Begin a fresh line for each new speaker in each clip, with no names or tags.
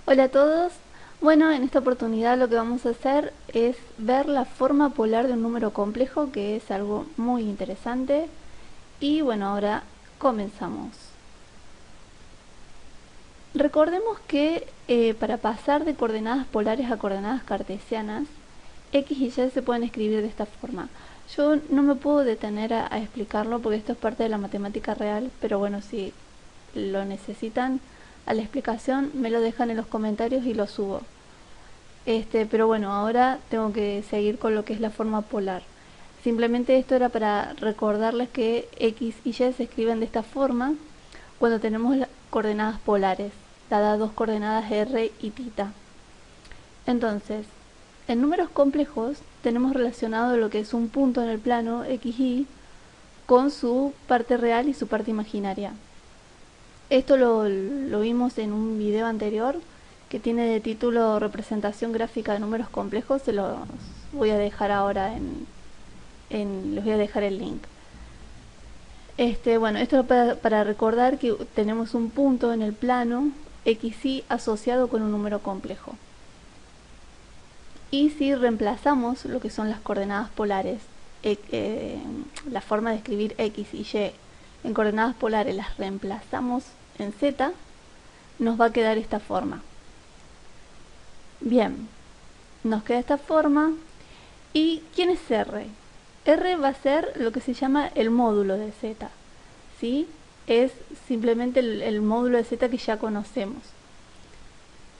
Hola a todos. Bueno, en esta oportunidad lo que vamos a hacer es ver la forma polar de un número complejo, que es algo muy interesante. Y bueno, ahora comenzamos. Recordemos que para pasar de coordenadas polares a coordenadas cartesianas, x y y se pueden escribir de esta forma. Yo no me puedo detener a explicarlo porque esto es parte de la matemática real, pero bueno, si lo necesitan a la explicación me lo dejan en los comentarios y lo subo. Pero bueno, ahora tengo que seguir con lo que es la forma polar. Simplemente esto era para recordarles que x y y se escriben de esta forma cuando tenemos las coordenadas polares, dadas dos coordenadas r y θ. Entonces, en números complejos tenemos relacionado lo que es un punto en el plano xy con su parte real y su parte imaginaria. Esto lo vimos en un video anterior que tiene de título Representación gráfica de números complejos. Se los voy a dejar ahora les voy a dejar el link. Bueno, esto es para recordar que tenemos un punto en el plano xy asociado con un número complejo. Y si reemplazamos lo que son las coordenadas polares, la forma de escribir x y y en coordenadas polares las reemplazamos en z, nos va a quedar esta forma. Bien, nos queda esta forma. ¿Y quién es R? R va a ser lo que se llama el módulo de z, ¿sí? Es simplemente el módulo de z que ya conocemos.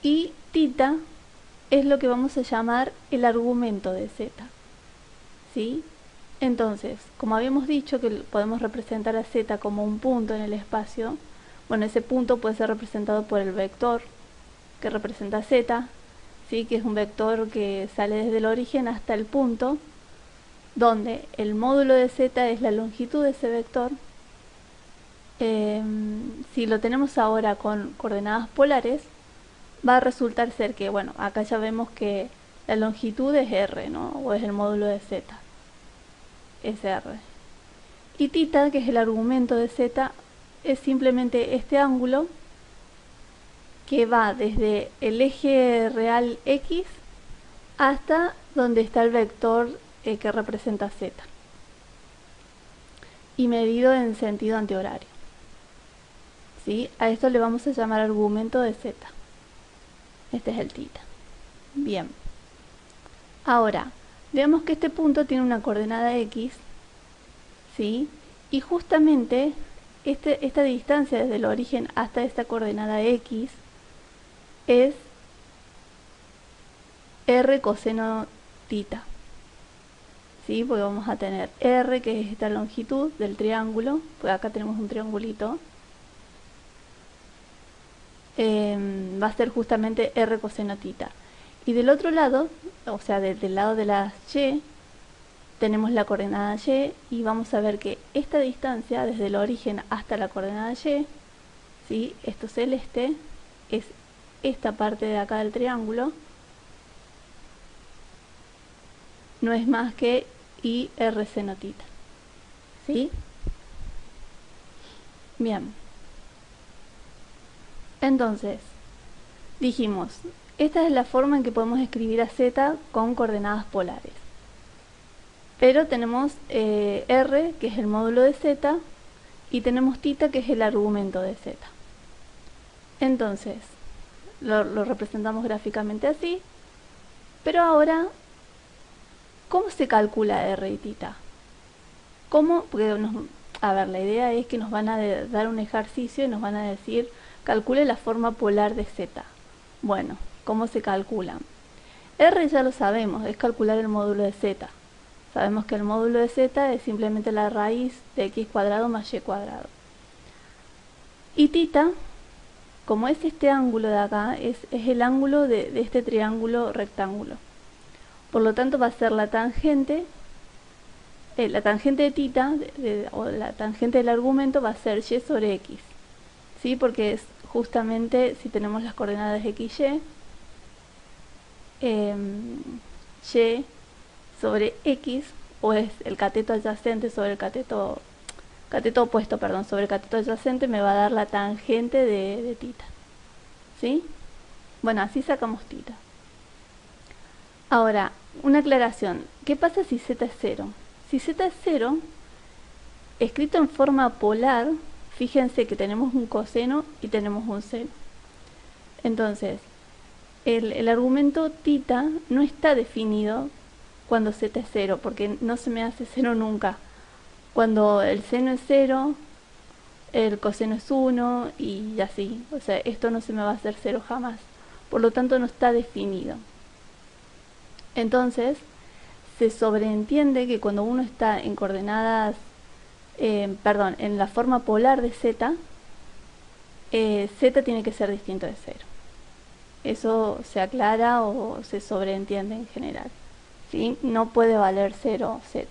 Y θ es lo que vamos a llamar el argumento de z, ¿sí? Entonces, como habíamos dicho que podemos representar a z como un punto en el espacio, bueno, ese punto puede ser representado por el vector que representa z, ¿sí? Que es un vector que sale desde el origen hasta el punto, donde el módulo de z es la longitud de ese vector. Si lo tenemos ahora con coordenadas polares, va a resultar ser que, bueno, acá ya vemos que la longitud es r, ¿no? O es el módulo de z, es r. Y θ, que es el argumento de z, es simplemente este ángulo que va desde el eje real x hasta donde está el vector que representa z, y medido en sentido antihorario, ¿sí? A esto le vamos a llamar argumento de z. Este es el θ. Bien. Ahora, veamos que este punto tiene una coordenada x, ¿sí? Y justamente esta distancia desde el origen hasta esta coordenada x es r coseno θ, ¿sí? Porque vamos a tener r, que es esta longitud del triángulo, pues acá tenemos un triangulito, va a ser justamente r coseno θ. Y del otro lado, o sea, del lado de la y, tenemos la coordenada y, y vamos a ver que esta distancia desde el origen hasta la coordenada y, ¿sí? Esto celeste es esta parte de acá del triángulo, no es más que i r seno θ, ¿sí? Bien. Entonces, dijimos, esta es la forma en que podemos escribir a z con coordenadas polares. Pero tenemos r, que es el módulo de z, y tenemos θ, que es el argumento de z. Entonces, lo representamos gráficamente así. Pero ahora, ¿cómo se calcula r y θ? ¿Cómo? Porque a ver, la idea es que nos van a dar un ejercicio y nos van a decir, calcule la forma polar de z. Bueno, ¿cómo se calcula? R ya lo sabemos, es calcular el módulo de z. Sabemos que el módulo de z es simplemente la raíz de x cuadrado más y cuadrado. Y θ, como es este ángulo de acá, es el ángulo de este triángulo rectángulo. Por lo tanto va a ser la tangente de θ, o la tangente del argumento va a ser y sobre x, ¿sí? Porque es justamente, si tenemos las coordenadas x, y sobre x, o es el cateto adyacente sobre el cateto opuesto, sobre el cateto adyacente, me va a dar la tangente de θ, ¿sí? Bueno, así sacamos tita. Ahora, una aclaración. ¿Qué pasa si z es 0? Si z es 0, escrito en forma polar, fíjense que tenemos un coseno y tenemos un seno. Entonces, el argumento tita no está definido cuando z es 0, porque no se me hace 0 nunca. Cuando el seno es 0, el coseno es 1 y así. O sea, esto no se me va a hacer 0 jamás. Por lo tanto, no está definido. Entonces, se sobreentiende que cuando uno está en coordenadas, en la forma polar de z, z tiene que ser distinto de 0. Eso se aclara o se sobreentiende en general, ¿sí? No puede valer 0 z.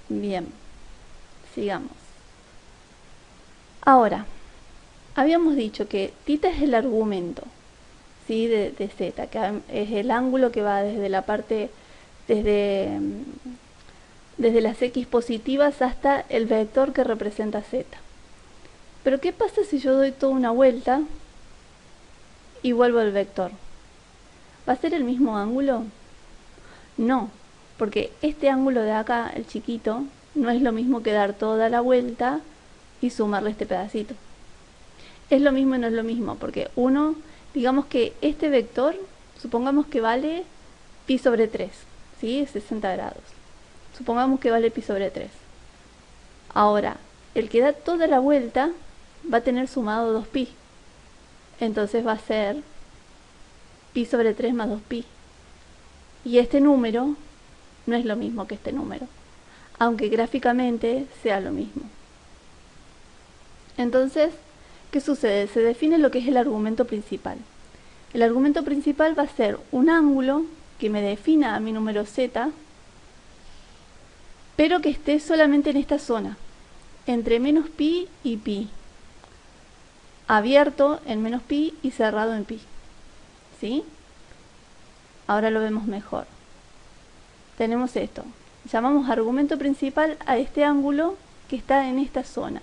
Bien, sigamos. Ahora, habíamos dicho que tita es el argumento, ¿sí? de z, que es el ángulo que va desde la parte, desde las x positivas hasta el vector que representa z. Pero ¿qué pasa si yo doy toda una vuelta y vuelvo al vector? ¿Va a ser el mismo ángulo? No, porque este ángulo de acá, el chiquito, no es lo mismo que dar toda la vuelta y sumarle este pedacito. Es lo mismo y no es lo mismo, porque uno, digamos que este vector, supongamos que vale pi sobre 3, ¿sí? 60 grados. Supongamos que vale pi sobre 3. Ahora, el que da toda la vuelta va a tener sumado 2pi. Entonces va a ser pi sobre 3 más 2pi. Y este número no es lo mismo que este número, aunque gráficamente sea lo mismo. Entonces, ¿qué sucede? Se define lo que es el argumento principal. El argumento principal va a ser un ángulo que me defina a mi número z, pero que esté solamente en esta zona, entre menos pi y pi, abierto en menos pi y cerrado en pi, ¿sí? Ahora lo vemos mejor. Tenemos esto. Llamamos argumento principal a este ángulo que está en esta zona.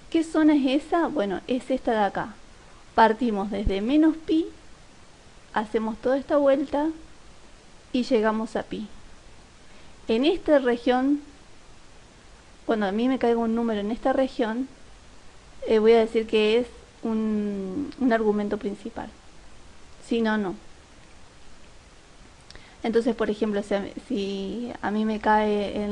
¿Qué zona es esa? Bueno, es esta de acá. Partimos desde menos pi, hacemos toda esta vuelta y llegamos a pi. En esta región, cuando a mí me caiga un número en esta región, voy a decir que es un argumento principal. Si no, no. Entonces, por ejemplo, si a mí me cae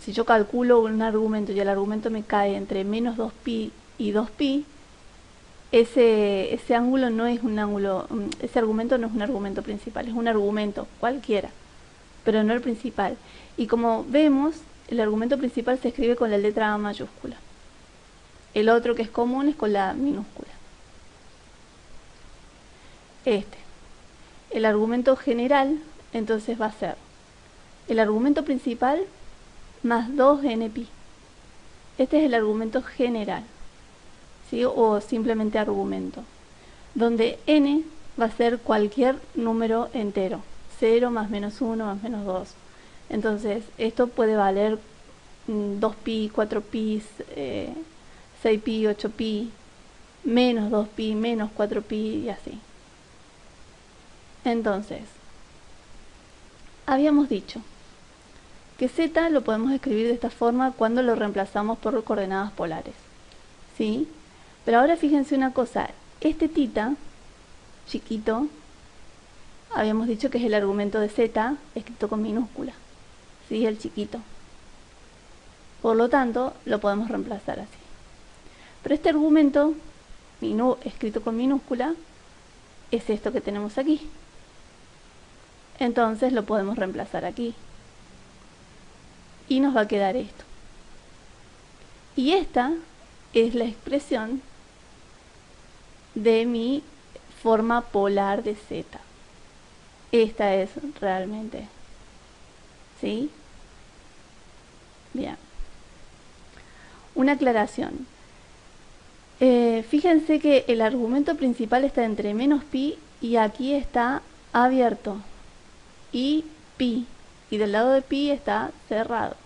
si yo calculo un argumento y el argumento me cae entre menos 2pi y 2pi, ese ángulo no es un ángulo, ese argumento no es un argumento principal, es un argumento cualquiera, pero no el principal. Y como vemos, el argumento principal se escribe con la letra A mayúscula. El otro que es común es con la minúscula. El argumento general, entonces va a ser el argumento principal más 2npi. Este es el argumento general, ¿sí? O simplemente argumento, donde n va a ser cualquier número entero, 0 más menos 1 más menos 2. Entonces, esto puede valer 2pi, 4pi, 6pi, 8pi, menos 2pi, menos 4pi y así. Entonces, habíamos dicho que z lo podemos escribir de esta forma cuando lo reemplazamos por coordenadas polares, ¿sí? Pero ahora fíjense una cosa, este tita, chiquito, habíamos dicho que es el argumento de z escrito con minúscula, ¿sí? El chiquito. Por lo tanto, lo podemos reemplazar así. Pero este argumento, escrito con minúscula, es esto que tenemos aquí. Entonces lo podemos reemplazar aquí. Y nos va a quedar esto. Y esta es la expresión de mi forma polar de z. Esta es realmente. ¿Sí? Bien. Una aclaración. Fíjense que el argumento principal está entre menos pi y aquí está abierto. Y pi. Y del lado de pi está cerrado,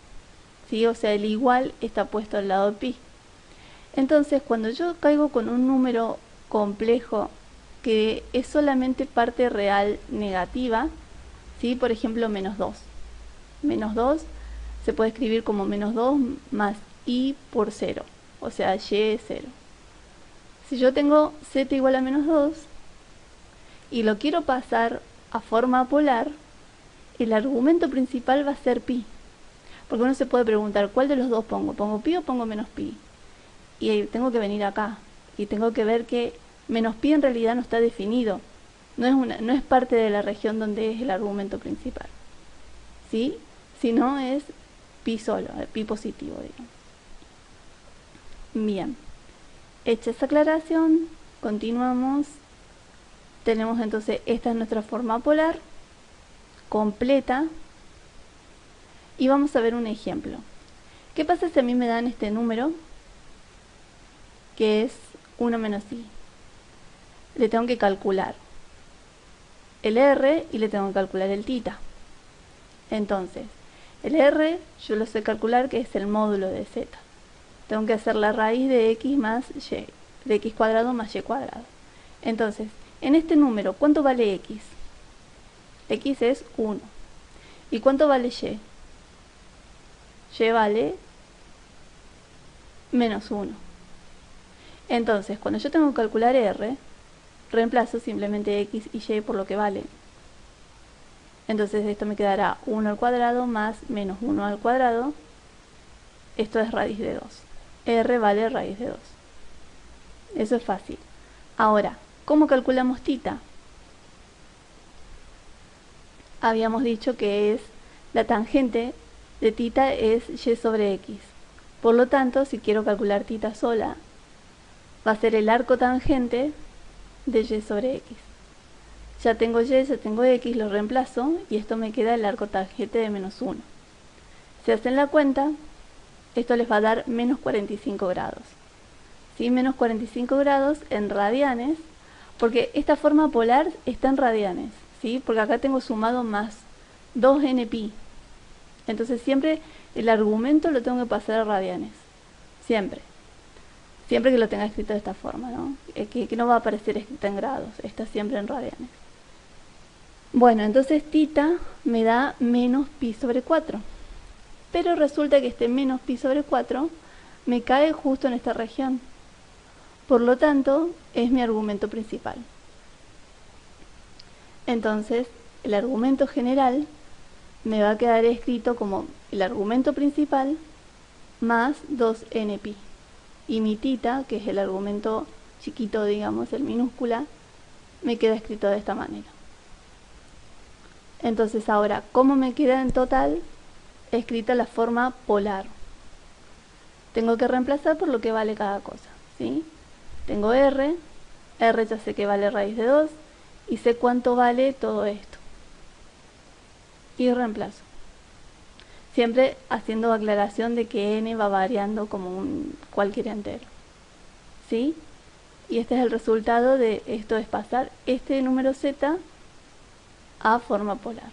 ¿sí? O sea, el igual está puesto al lado de pi. Entonces, cuando yo caigo con un número complejo que es solamente parte real negativa, ¿sí? Por ejemplo, menos 2. Menos 2 se puede escribir como menos 2 más y por 0, o sea, y es 0. Si yo tengo z igual a menos 2 y lo quiero pasar a forma polar, el argumento principal va a ser pi. Porque uno se puede preguntar, ¿cuál de los dos pongo? ¿Pongo pi o pongo menos pi? Y tengo que venir acá y tengo que ver que menos pi en realidad no está definido. No es parte de la región donde es el argumento principal, ¿sí? Sino es pi solo, pi positivo, digamos. Bien, hecha esa aclaración, continuamos. Tenemos entonces, esta es nuestra forma polar completa. Y vamos a ver un ejemplo. ¿Qué pasa si a mí me dan este número, que es 1 menos i? Le tengo que calcular el r y le tengo que calcular el θ. Entonces, el r yo lo sé calcular, que es el módulo de z. Tengo que hacer la raíz de x más y, de x cuadrado más y cuadrado. Entonces, en este número, ¿cuánto vale x? X es 1. ¿Y cuánto vale y? Y vale menos 1. Entonces, cuando yo tengo que calcular r, reemplazo simplemente x y y por lo que vale. Entonces esto me quedará 1 al cuadrado más menos 1 al cuadrado. Esto es raíz de 2. R vale raíz de 2. Eso es fácil. Ahora, ¿cómo calculamos θ? Habíamos dicho que es la tangente de θ es y sobre x. Por lo tanto, si quiero calcular θ sola, va a ser el arco tangente de y sobre x. Ya tengo y, ya tengo x, lo reemplazo y esto me queda el arco tangente de menos 1. Si hacen la cuenta, esto les va a dar menos 45 grados. ¿Sí? Menos 45 grados en radianes, porque esta forma polar está en radianes, ¿sí? Porque acá tengo sumado más 2nπ. Entonces siempre el argumento lo tengo que pasar a radianes. Siempre. Siempre que lo tenga escrito de esta forma, ¿no? Que no va a aparecer escrita en grados, está siempre en radianes. Bueno, entonces θ me da menos pi sobre 4. Pero resulta que este menos pi sobre 4 me cae justo en esta región. Por lo tanto, es mi argumento principal. Entonces, el argumento general me va a quedar escrito como el argumento principal más 2nπ. Y mi θ, que es el argumento chiquito, digamos, el minúscula, me queda escrito de esta manera. Entonces ahora, ¿cómo me queda en total escrita la forma polar? Tengo que reemplazar por lo que vale cada cosa, ¿sí? Tengo r ya sé que vale raíz de 2, y sé cuánto vale todo esto. Y reemplazo. Siempre haciendo aclaración de que n va variando como cualquier entero, ¿sí? Y este es el resultado de esto, es pasar este número z a forma polar.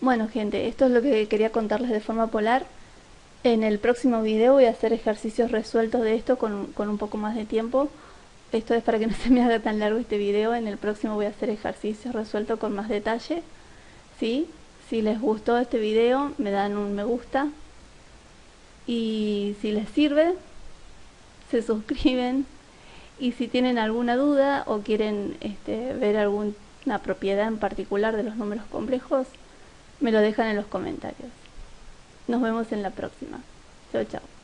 Bueno, gente, esto es lo que quería contarles de forma polar. En el próximo video voy a hacer ejercicios resueltos de esto con un poco más de tiempo. Esto es para que no se me haga tan largo este video. En el próximo voy a hacer ejercicios resueltos con más detalle, ¿sí? Si les gustó este video, me dan un me gusta. Y si les sirve, se suscriben. Y si tienen alguna duda o quieren ver alguna propiedad en particular de los números complejos, me lo dejan en los comentarios. Nos vemos en la próxima. Chao, chao.